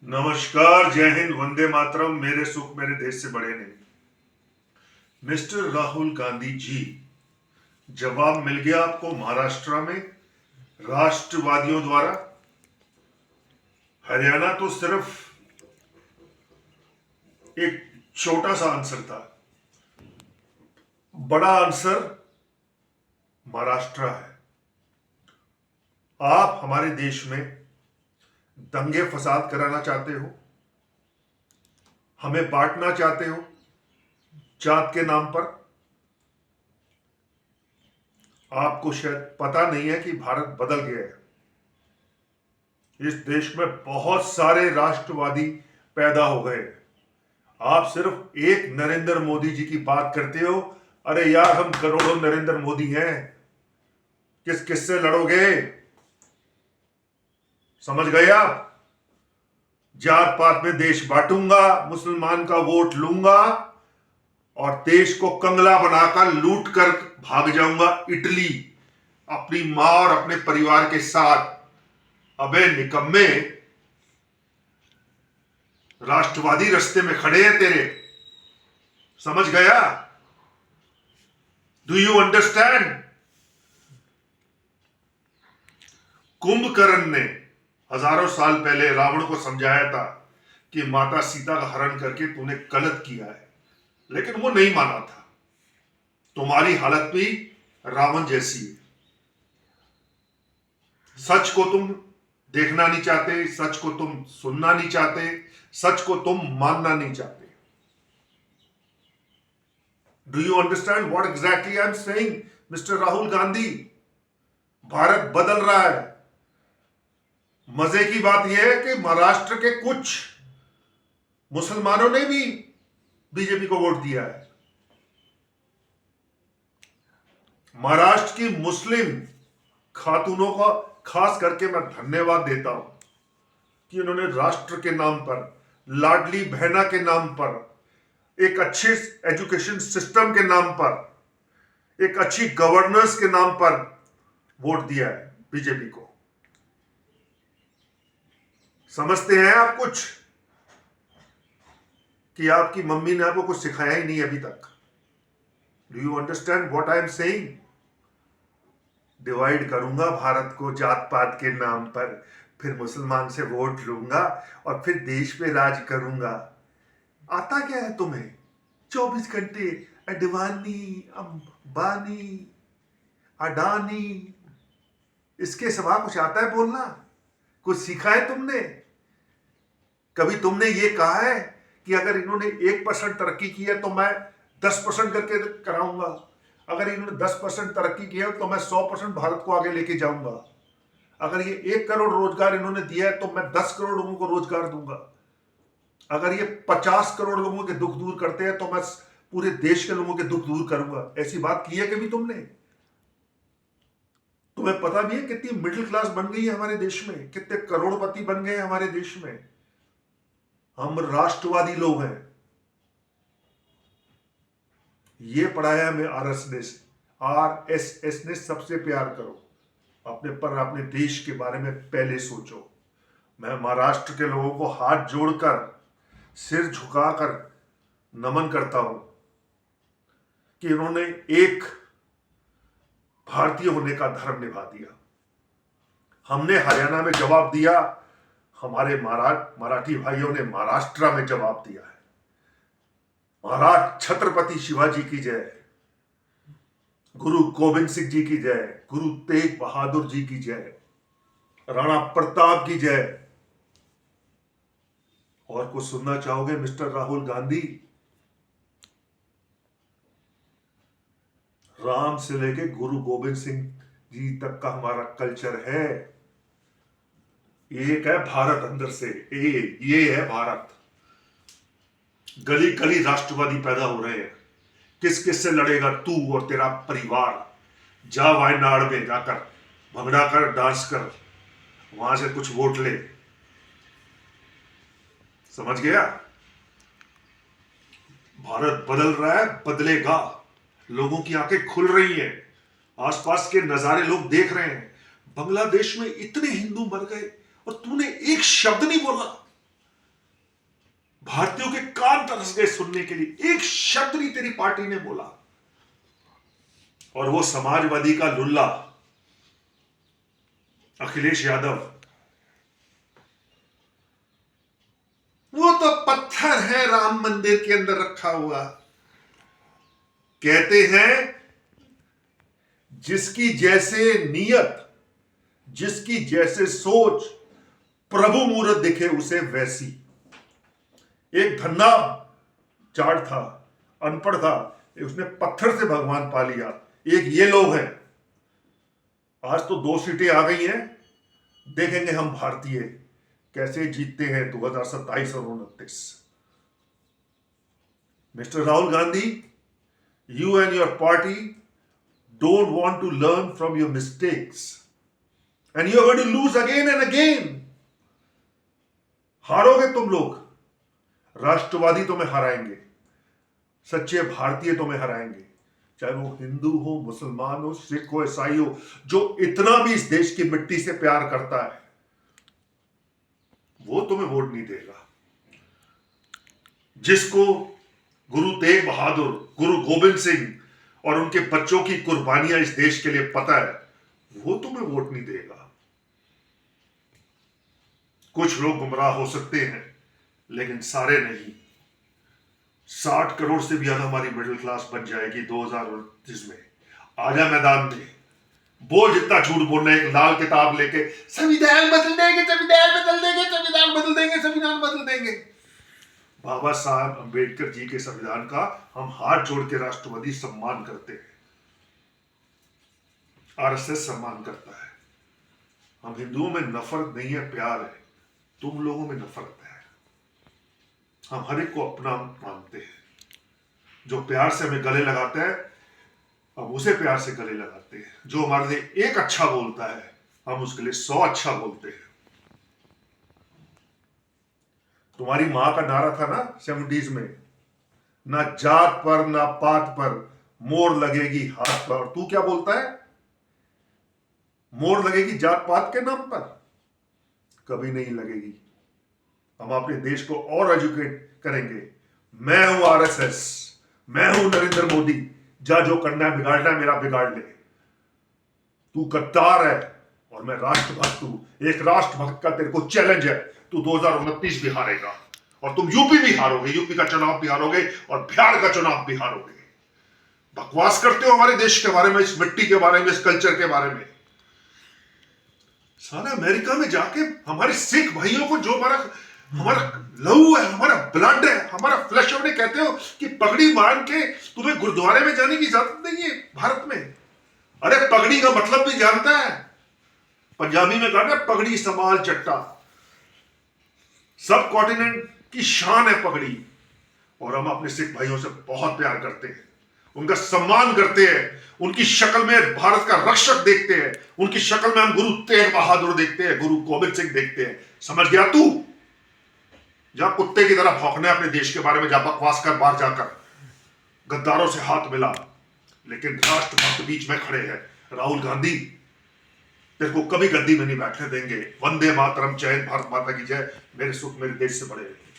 नमस्कार, जय हिंद, वंदे मातरम। मेरे सुख मेरे देश से बड़े नहीं। मिस्टर राहुल गांधी जी, जवाब मिल गया आपको महाराष्ट्र में राष्ट्रवादियों द्वारा। हरियाणा तो सिर्फ एक छोटा सा आंसर था, बड़ा आंसर महाराष्ट्र है। आप हमारे देश में दंगे फसाद कराना चाहते हो, हमें बांटना चाहते हो जात के नाम पर। आपको शायद पता नहीं है कि भारत बदल गया है। इस देश में बहुत सारे राष्ट्रवादी पैदा हो गए। आप सिर्फ एक नरेंद्र मोदी जी की बात करते हो। अरे यार, हम करोड़ों नरेंद्र मोदी हैं, किस किससे लड़ोगे? समझ गए आप? जात पात में देश बांटूंगा, मुसलमान का वोट लूंगा और देश को कंगला बनाकर लूट कर भाग जाऊंगा इटली, अपनी मां और अपने परिवार के साथ। अबे निकम्मे, राष्ट्रवादी रास्ते में खड़े हैं तेरे। समझ गया? Do you understand? कुंभकर्ण ने हजारों साल पहले रावण को समझाया था कि माता सीता का हरण करके तूने गलत किया है, लेकिन वो नहीं माना था। तुम्हारी हालत भी रावण जैसी है। सच को तुम देखना नहीं चाहते, सच को तुम सुनना नहीं चाहते, सच को तुम मानना नहीं चाहते। Do you understand what exactly I am saying, mister Rahul Gandhi? Bharat बदल रहा है। मजे की बात यह है कि महाराष्ट्र के कुछ मुसलमानों ने भी बीजेपी को वोट दिया है। महाराष्ट्र की मुस्लिम खातूनों का खास करके मैं धन्यवाद देता हूं कि उन्होंने राष्ट्र के नाम पर, लाडली बहना के नाम पर, एक अच्छे एजुकेशन सिस्टम के नाम पर, एक अच्छी गवर्नेंस के नाम पर वोट दिया है बीजेपी को। समझते हैं आप कुछ कि आपकी मम्मी ने आपको कुछ सिखाया ही नहीं अभी तक? Do you understand what I am saying? Divide करूंगा भारत को जात पात के नाम पर, फिर मुसलमान से वोट लूंगा और फिर देश पे राज करूंगा। आता क्या है तुम्हें? 24 घंटे अडवाणी, अंबानी, अडानी, इसके सिवा कुछ आता है बोलना? कुछ सीखा है तुमने? कभी तुमने ये कहा है कि अगर इन्होंने 1% तरक्की की है तो मैं 10% करके कराऊंगा, अगर इन्होंने 10% तरक्की की है तो मैं 100% भारत को आगे लेके जाऊंगा, अगर ये 1 करोड़ रोजगार इन्होंने दिया है तो मैं 10 करोड़ लोगों को रोजगार दूंगा, अगर ये 50 करोड़ लोगों के दुख दूर करते हैं तो मैं पूरे देश के लोगों के दुख दूर करूंगा? ऐसी बात की है कभी तुमने? तुम्हें पता भी है कितनी मिडिल क्लास बन गई है हमारे देश में, कितने करोड़पति बन गए हमारे देश में? हम राष्ट्रवादी लोग हैं। ये पढ़ाया हमें आरएसएस ने, सबसे प्यार करो, अपने पर, अपने देश के बारे में पहले सोचो। मैं महाराष्ट्र के लोगों को हाथ जोड़कर, सिर झुकाकर नमन करता हूं कि इन्होंने एक भारतीय होने का धर्म निभा दिया। हमने हरियाणा में जवाब दिया, हमारे मराठी भाइयों ने महाराष्ट्र में जवाब दिया है। महाराज छत्रपति शिवाजी की जय, गुरु गोविंद सिंह जी की जय, गुरु तेग बहादुर जी की जय, राणा प्रताप की जय। और कुछ सुनना चाहोगे मिस्टर राहुल गांधी? राम से लेके गुरु गोविंद सिंह जी तक का हमारा कल्चर है। एक है भारत अंदर से, ये है भारत। गली गली राष्ट्रवादी पैदा हो रहे हैं। किस किस से लड़ेगा तू और तेरा परिवार? जा वायनाड में जाकर भंगड़ा कर, डांस कर, वहां से कुछ वोट ले। समझ गया? भारत बदल रहा है, बदलेगा। लोगों की आंखें खुल रही हैं, आसपास के नजारे लोग देख रहे हैं। बांग्लादेश में इतने हिंदू मर गए और तूने एक शब्द नहीं बोला। भारतीयों के कान तरस गए सुनने के लिए। एक शब्द नहीं तेरी पार्टी ने बोला। और वो समाजवादी का लुल्ला अखिलेश यादव, वो तो पत्थर है राम मंदिर के अंदर रखा हुआ। कहते हैं जिसकी जैसे नीयत, जिसकी जैसे सोच, प्रभु मुहूर्त दिखे उसे वैसी। एक धन्ना चार्ट था, अनपढ़ था, उसने पत्थर से भगवान पा लिया। एक ये लोग हैं। आज तो 2 सीटें आ गई हैं, देखेंगे हम भारतीय कैसे जीतते हैं 2027 और 29। Mister Rahul Gandhi, you and your party don't want to learn from your mistakes and you are going to lose again and again. हारोगे तुम लोग, राष्ट्रवादी तुम्हें हराएंगे, सच्चे भारतीय तुम्हें हराएंगे, चाहे वो हिंदू हो, मुसलमान हो, सिख हो, ईसाई हो। जो इतना भी इस देश की मिट्टी से प्यार करता है वो तुम्हें वोट नहीं देगा। जिसको गुरु तेग बहादुर, गुरु गोविंद सिंह और उनके बच्चों की कुर्बानियां इस देश के लिए पता है, वो तुम्हें वोट नहीं देगा। कुछ लोग गुमराह हो सकते हैं लेकिन सारे नहीं। 60 करोड़ से भी ज्यादा हमारी मिडिल क्लास बन जाएगी 2029 में। आजा मैदान में, बोल जितना झूठ बोलना है। एक लाल किताब लेके संविधान बदल देंगे, संविधान बदल देंगे, संविधान बदल देंगे, संविधान बदल देंगे। बाबा साहब अंबेडकर जी के संविधान का हम हाथ जोड़ के राष्ट्रवादी सम्मान करते हैं, आरएसएस सम्मान करता है। हम हिंदुओं में नफरत नहीं है, प्यार है। तुम लोगों में नफरत है। हम हर एक को अपना मानते हैं। जो प्यार से हमें गले लगाता है हम उसे प्यार से गले लगाते हैं। जो हमारे लिए एक अच्छा बोलता है हम उसके लिए 100 अच्छा बोलते हैं। तुम्हारी मां का नारा था ना 70s में, ना जात पर ना पात पर मोर लगेगी हाथ पर। और तू क्या बोलता है? मोर लगेगी जात पात के नाम पर? कभी नहीं लगेगी। हम अपने देश को और एजुकेट करेंगे। मैं हूं आरएसएस, मैं हूं नरेंद्र मोदी। जा जो करना है बिगाड़ना है मेरा बिगाड़ ले। तू गद्दार है और मैं राष्ट्रभक्त हूं। एक राष्ट्रभक्त का तेरे को चैलेंज है, तू 2029 भी हारेगा और तुम यूपी भी हारोगे, यूपी का चुनाव भी हारोगे और बिहार का चुनाव भी हारोगे। बकवास करते हो हमारे देश के बारे में, इस मिट्टी के बारे में, इस कल्चर के बारे में। सारा अमेरिका में जाके हमारे सिख भाइयों को, जो हमारा लहू है, हमारा ब्लड है, हमारा फ्लैश है, कहते हो कि पगड़ी मान के तुम्हें गुरुद्वारे में जाने की इजाजत नहीं है भारत में। अरे पगड़ी का मतलब भी जानता है? पंजाबी में कहते हैं पगड़ी संभाल चट्टा। सब कॉन्टिनेंट की शान है पगड़ी। और हम अपने सिख भाइयों से बहुत प्यार करते हैं, उनका सम्मान करते हैं, उनकी शक्ल में भारत का रक्षक देखते हैं, उनकी शक्ल में हम गुरु तेग बहादुर देखते हैं, गुरु गोविंद सिंह देखते हैं। समझ गया तू? जा कुत्ते की तरह भौंकना है अपने देश के बारे में, जा बकवास कर बाहर जाकर, गद्दारों से हाथ मिला। लेकिन राष्ट्रभक्त बीच में खड़े हैं। राहुल गांधी, तेरे को कभी गद्दी में नहीं बैठने देंगे। वंदे मातरम, जय भारत माता की जय। मेरे सुख मेरे देश से बड़े रहे।